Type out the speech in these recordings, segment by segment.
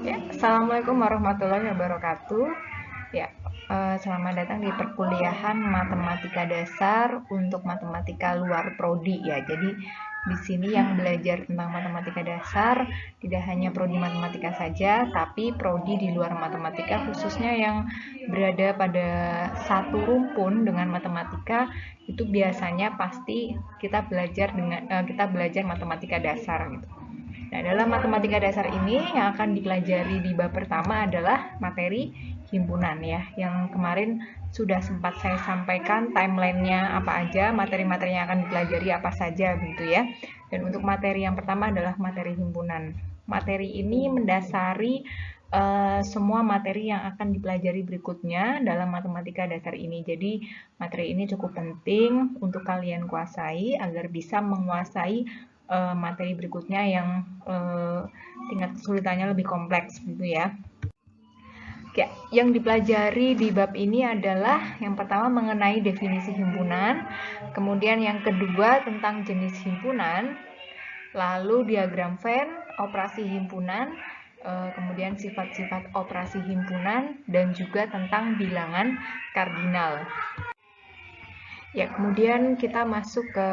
Ya, Assalamualaikum warahmatullahi wabarakatuh. Ya, selamat datang di perkuliahan Matematika Dasar untuk Matematika Luar Prodi ya. Jadi di sini yang belajar tentang matematika dasar tidak hanya prodi matematika saja, tapi prodi di luar matematika khususnya yang berada pada satu rumpun dengan matematika itu biasanya pasti kita belajar matematika dasar gitu. Nah, dalam matematika dasar ini yang akan dipelajari di bab pertama adalah materi himpunan ya. Yang kemarin sudah sempat saya sampaikan timelinenya apa aja, materi-materi yang akan dipelajari apa saja begitu ya. Dan untuk materi yang pertama adalah materi himpunan. Materi ini mendasari semua materi yang akan dipelajari berikutnya dalam matematika dasar ini. Jadi materi ini cukup penting untuk kalian kuasai agar bisa menguasai materi berikutnya yang tingkat kesulitannya lebih kompleks gitu ya. Oke, yang dipelajari di bab ini adalah yang pertama mengenai definisi himpunan, kemudian yang kedua tentang jenis himpunan, lalu diagram Venn, operasi himpunan, kemudian sifat-sifat operasi himpunan, dan juga tentang bilangan kardinal. Ya, kemudian kita masuk ke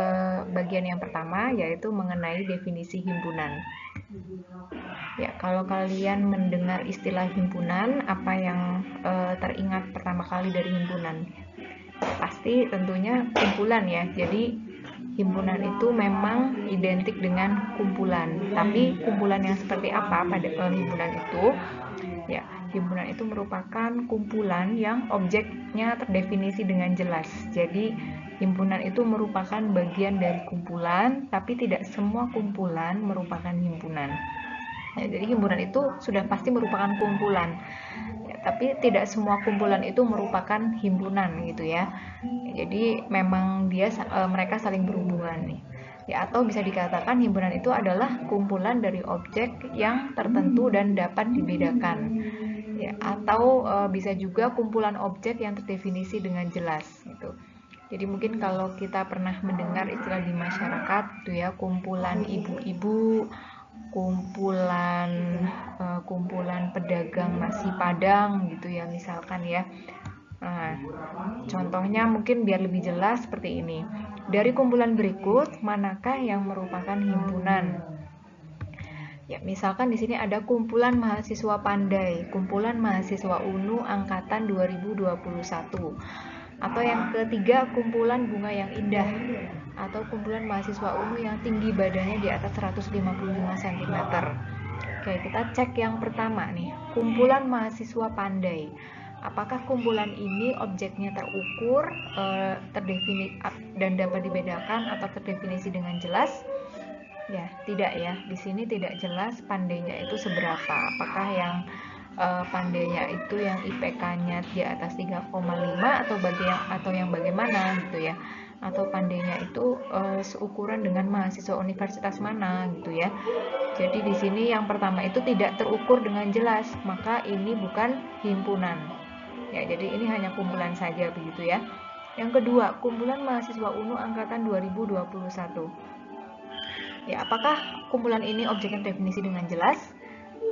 bagian yang pertama, yaitu mengenai definisi himpunan. Ya, kalau kalian mendengar istilah himpunan, apa yang teringat pertama kali dari himpunan? Pasti tentunya kumpulan ya. Jadi himpunan itu memang identik dengan kumpulan. Tapi kumpulan yang seperti apa pada himpunan itu? Ya, himpunan itu merupakan kumpulan yang objeknya terdefinisi dengan jelas. Jadi himpunan itu merupakan bagian dari kumpulan, tapi tidak semua kumpulan merupakan himpunan. Ya, jadi himpunan itu sudah pasti merupakan kumpulan, ya, tapi tidak semua kumpulan itu merupakan himpunan gitu ya. Jadi memang mereka saling berhubungan nih. Ya, atau bisa dikatakan himpunan itu adalah kumpulan dari objek yang tertentu dan dapat dibedakan. Ya, atau bisa juga kumpulan objek yang terdefinisi dengan jelas gitu. Jadi mungkin kalau kita pernah mendengar istilah di masyarakat gitu ya, kumpulan ibu-ibu, kumpulan pedagang nasi Padang gitu ya misalkan ya. Nah, contohnya mungkin biar lebih jelas seperti ini. Dari kumpulan berikut, manakah yang merupakan himpunan? Ya, misalkan di sini ada kumpulan mahasiswa pandai, kumpulan mahasiswa UNU angkatan 2021. Atau yang ketiga, kumpulan bunga yang indah, atau kumpulan mahasiswa UNU yang tinggi badannya di atas 155 cm. Oke, kita cek yang pertama nih, kumpulan mahasiswa pandai. Apakah kumpulan ini objeknya terukur, terdefinisi dan dapat dibedakan atau terdefinisi dengan jelas? Ya, tidak ya. Di sini tidak jelas pandainya itu seberapa. Apakah yang pandainya itu yang IPK-nya di atas 3,5 atau yang bagaimana gitu ya. Atau pandainya itu seukuran dengan mahasiswa universitas mana gitu ya. Jadi di sini yang pertama itu tidak terukur dengan jelas, maka ini bukan himpunan. Ya, jadi ini hanya kumpulan saja begitu ya. Yang kedua, kumpulan mahasiswa UNU angkatan 2021. Ya, apakah kumpulan ini objeknya terdefinisi dengan jelas?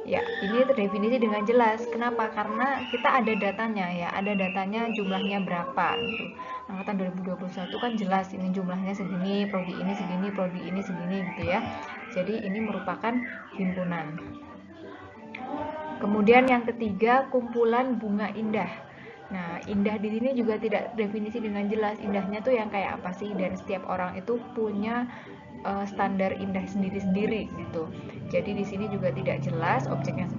Ya, ini terdefinisi dengan jelas. Kenapa? Karena kita ada datanya ya, ada datanya jumlahnya berapa gitu. Angkatan 2021 kan jelas ini jumlahnya segini, prodi ini segini, prodi ini segini gitu ya. Jadi ini merupakan himpunan. Kemudian yang ketiga, kumpulan bunga indah. Nah, indah di sini juga tidak definisi dengan jelas. Indahnya tuh yang kayak apa sih? Dan setiap orang itu punya standar indah sendiri-sendiri gitu. Jadi di sini juga tidak jelas objeknya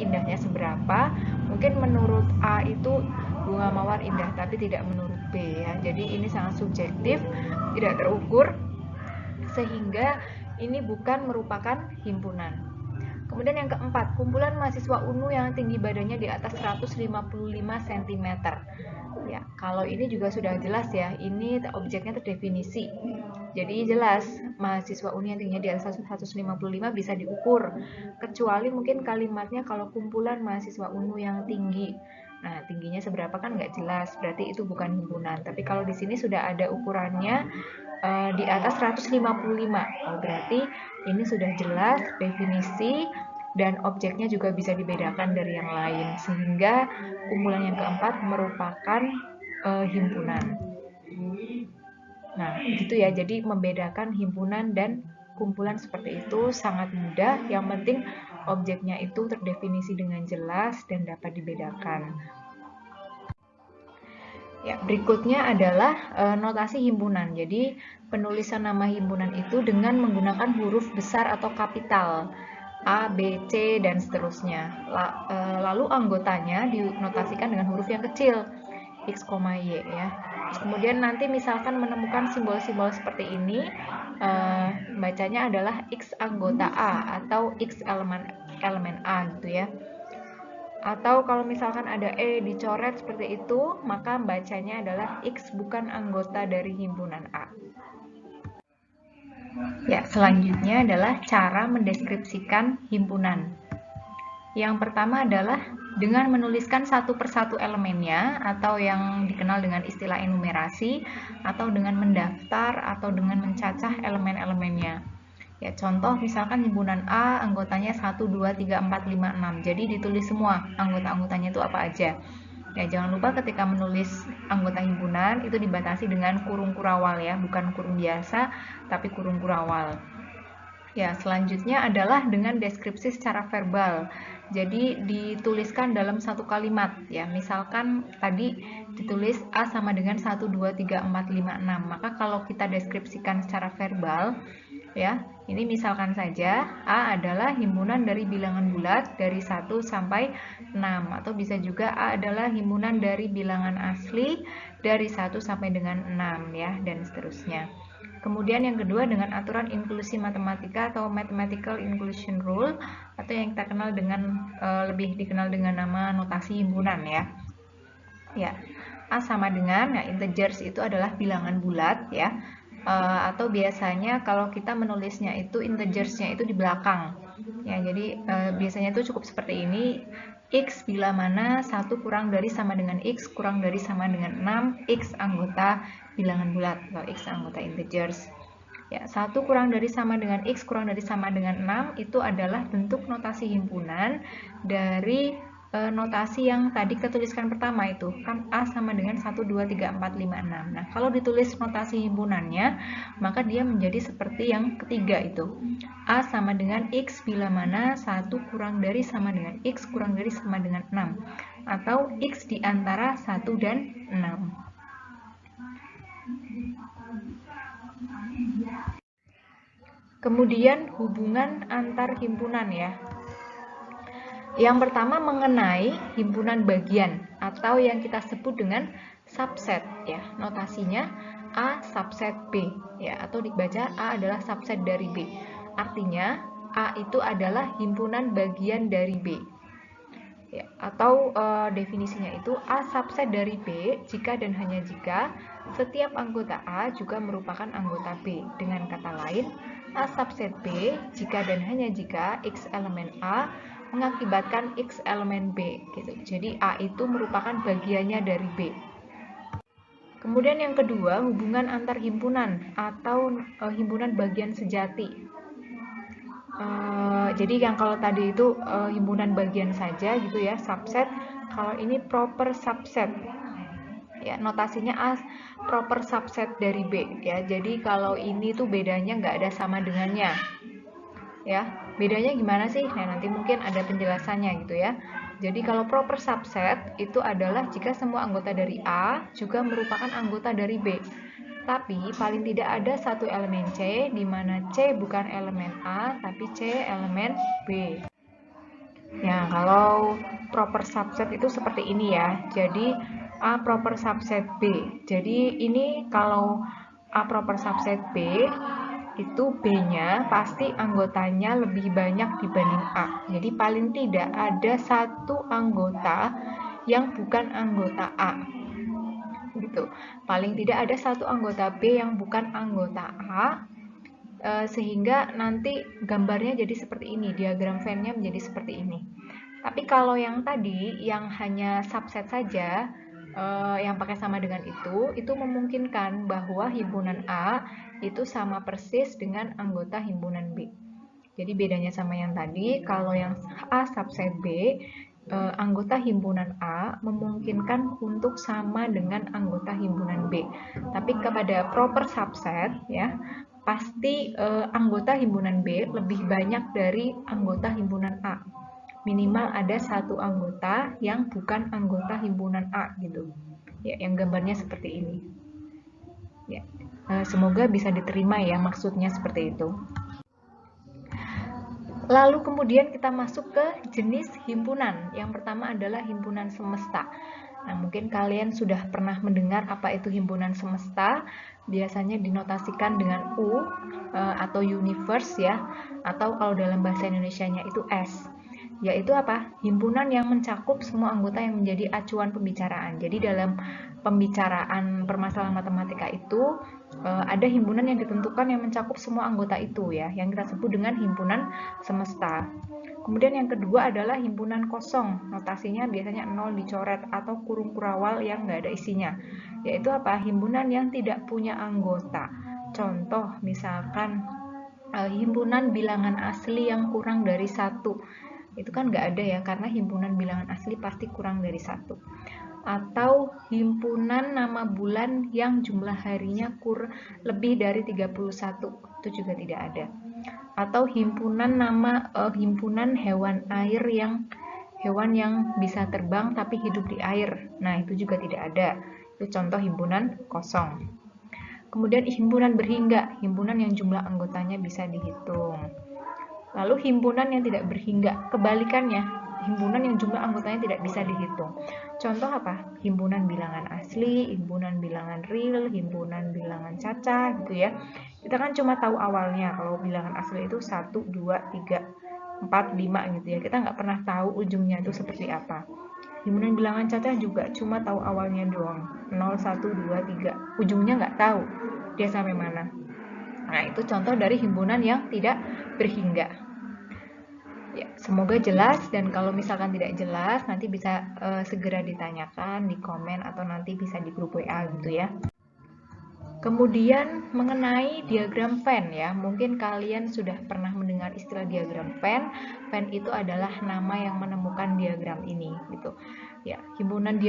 indahnya seberapa. Mungkin menurut A itu bunga mawar indah, tapi tidak menurut B ya. Jadi ini sangat subjektif, tidak terukur, sehingga ini bukan merupakan himpunan. Kemudian yang keempat, kumpulan mahasiswa UNU yang tinggi badannya di atas 155 cm. Ya, kalau ini juga sudah jelas ya, ini objeknya terdefinisi. Jadi jelas, mahasiswa UNU yang tingginya di atas 155 bisa diukur. Kecuali mungkin kalimatnya kalau kumpulan mahasiswa UNU yang tinggi. Nah, tingginya seberapa kan nggak jelas, berarti itu bukan himpunan. Tapi kalau di sini sudah ada ukurannya di atas 155. Oh, berarti ini sudah jelas definisi dan objeknya juga bisa dibedakan dari yang lain, sehingga kumpulan yang keempat merupakan himpunan. Nah, gitu ya. Jadi membedakan himpunan dan kumpulan seperti itu sangat mudah. Yang penting objeknya itu terdefinisi dengan jelas dan dapat dibedakan. Ya, berikutnya adalah notasi himpunan. Jadi penulisan nama himpunan itu dengan menggunakan huruf besar atau kapital A, B, C, dan seterusnya. Lalu anggotanya dinotasikan dengan huruf yang kecil X, Y ya. Kemudian nanti misalkan menemukan simbol-simbol seperti ini, bacanya adalah X anggota A atau X elemen A gitu ya. Atau kalau misalkan ada E dicoret seperti itu, maka bacanya adalah X bukan anggota dari himpunan A. Ya, selanjutnya adalah cara mendeskripsikan himpunan. Yang pertama adalah dengan menuliskan satu persatu elemennya, atau yang dikenal dengan istilah enumerasi, atau dengan mendaftar, atau dengan mencacah elemen-elemennya. Ya, contoh misalkan himpunan A anggotanya 1, 2, 3, 4, 5, 6. Jadi ditulis semua anggota-anggotanya itu apa aja. Ya, jangan lupa ketika menulis anggota himpunan itu dibatasi dengan kurung kurawal ya, bukan kurung biasa, tapi kurung kurawal. Ya, selanjutnya adalah dengan deskripsi secara verbal. Jadi dituliskan dalam satu kalimat ya. Misalkan tadi ditulis A sama dengan 1, 2, 3, 4, 5, 6. Maka kalau kita deskripsikan secara verbal ya, ini misalkan saja A adalah himpunan dari bilangan bulat dari 1 sampai 6, atau bisa juga A adalah himpunan dari bilangan asli dari 1 sampai dengan 6 ya, dan seterusnya. Kemudian yang kedua dengan aturan inklusi matematika atau mathematical inclusion rule, atau yang kita kenal dengan lebih dikenal dengan nama notasi himpunan ya. Ya, A sama dengan, nah integers itu adalah bilangan bulat ya. Atau biasanya kalau kita menulisnya itu integersnya itu di belakang ya, jadi biasanya itu cukup seperti ini, X bila mana 1 kurang dari sama dengan X kurang dari sama dengan 6, X anggota bilangan bulat atau X anggota integers ya. 1 kurang dari sama dengan X kurang dari sama dengan 6 itu adalah bentuk notasi himpunan dari notasi yang tadi kita tuliskan pertama itu kan A sama dengan 1, 2, 3, 4, 5, 6. Nah, kalau ditulis notasi himpunannya, maka dia menjadi seperti yang ketiga itu. A sama dengan X bila mana 1 kurang dari sama dengan X kurang dari sama dengan 6. Atau X di antara 1 dan 6. Kemudian hubungan antar himpunan ya. Yang pertama mengenai himpunan bagian atau yang kita sebut dengan subset ya. Notasinya A subset B ya, atau dibaca A adalah subset dari B. Artinya A itu adalah himpunan bagian dari B. Ya, atau definisinya itu A subset dari B jika dan hanya jika setiap anggota A juga merupakan anggota B. Dengan kata lain, A subset B jika dan hanya jika X elemen A mengakibatkan X elemen B gitu. Jadi A itu merupakan bagiannya dari B. Kemudian yang kedua, hubungan antar himpunan atau himpunan bagian sejati. Jadi yang kalau tadi itu himpunan bagian saja gitu ya, subset. Kalau ini proper subset. Ya, notasinya A proper subset dari B ya. Jadi kalau ini tuh bedanya nggak ada sama dengannya. Ya, bedanya gimana sih? Nah, nanti mungkin ada penjelasannya gitu ya. Jadi kalau proper subset itu adalah jika semua anggota dari A juga merupakan anggota dari B. Tapi paling tidak ada satu elemen C di mana C bukan elemen A tapi C elemen B. Ya, kalau proper subset itu seperti ini ya. Jadi A proper subset B. Jadi ini kalau A proper subset B itu B-nya pasti anggotanya lebih banyak dibanding A. Jadi paling tidak ada satu anggota yang bukan anggota A. Gitu. Paling tidak ada satu anggota B yang bukan anggota A, sehingga nanti gambarnya jadi seperti ini, diagram Venn-nya menjadi seperti ini. Tapi kalau yang tadi yang hanya subset saja, yang pakai sama dengan itu memungkinkan bahwa himpunan A itu sama persis dengan anggota himpunan B. Jadi bedanya sama yang tadi, kalau yang A subset B, anggota himpunan A memungkinkan untuk sama dengan anggota himpunan B. Tapi kepada proper subset ya, pasti anggota himpunan B lebih banyak dari anggota himpunan A. Minimal ada satu anggota yang bukan anggota himpunan A gitu. Ya, yang gambarnya seperti ini. Ya, semoga bisa diterima ya maksudnya seperti itu. Lalu kemudian kita masuk ke jenis himpunan. Yang pertama adalah himpunan semesta. Nah, mungkin kalian sudah pernah mendengar apa itu himpunan semesta. Biasanya dinotasikan dengan U atau universe ya, atau kalau dalam bahasa Indonesianya itu S. Yaitu apa? Himpunan yang mencakup semua anggota yang menjadi acuan pembicaraan. Jadi dalam pembicaraan permasalahan matematika itu ada himpunan yang ditentukan yang mencakup semua anggota itu ya, yang kita sebut dengan himpunan semesta. Kemudian yang kedua adalah himpunan kosong. Notasinya biasanya 0 dicoret atau kurung kurawal yang nggak ada isinya. Yaitu apa? Himpunan yang tidak punya anggota. Contoh misalkan himpunan bilangan asli yang kurang dari 1. Itu kan nggak ada ya, karena himpunan bilangan asli pasti kurang dari 1. Atau himpunan nama bulan yang jumlah harinya lebih dari 31, itu juga tidak ada. Atau himpunan himpunan hewan air hewan yang bisa terbang tapi hidup di air. Nah, itu juga tidak ada. Itu contoh himpunan kosong. Kemudian himpunan berhingga, himpunan yang jumlah anggotanya bisa dihitung. Lalu himpunan yang tidak berhingga, kebalikannya, himpunan yang jumlah anggotanya tidak bisa dihitung. Contoh apa? Himpunan bilangan asli, himpunan bilangan real, himpunan bilangan cacah gitu ya. Kita kan cuma tahu awalnya, kalau bilangan asli itu 1, 2, 3, 4, 5 gitu ya. Kita nggak pernah tahu ujungnya itu seperti apa. Himpunan bilangan cacah juga cuma tahu awalnya doang, 0, 1, 2, 3. Ujungnya nggak tahu dia sampai mana. Nah, itu contoh dari himpunan yang tidak berhingga. Ya, semoga jelas, dan kalau misalkan tidak jelas nanti bisa segera ditanyakan di komen atau nanti bisa di grup WA gitu ya. Kemudian mengenai diagram Venn ya, mungkin kalian sudah pernah mendengar istilah diagram Venn. Venn itu adalah nama yang menemukan diagram ini gitu. Ya, himpunan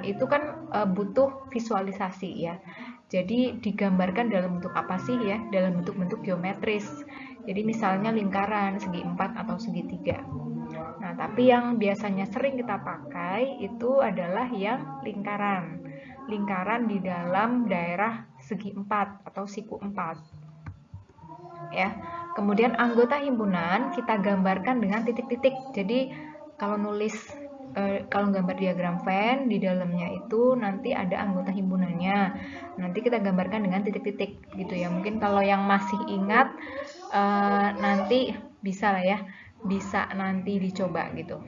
itu kan butuh visualisasi ya. Jadi digambarkan dalam bentuk apa sih ya? Dalam bentuk-bentuk geometris. Jadi misalnya lingkaran, segi 4 atau segitiga. Nah, tapi yang biasanya sering kita pakai itu adalah yang lingkaran. Lingkaran di dalam daerah segi 4 atau siku 4. Ya. Kemudian anggota himpunan kita gambarkan dengan titik-titik. Jadi kalau gambar diagram Venn di dalamnya itu nanti ada anggota himpunannya. Nanti kita gambarkan dengan titik-titik gitu ya. Mungkin kalau yang masih ingat nanti bisa lah ya, bisa nanti dicoba gitu.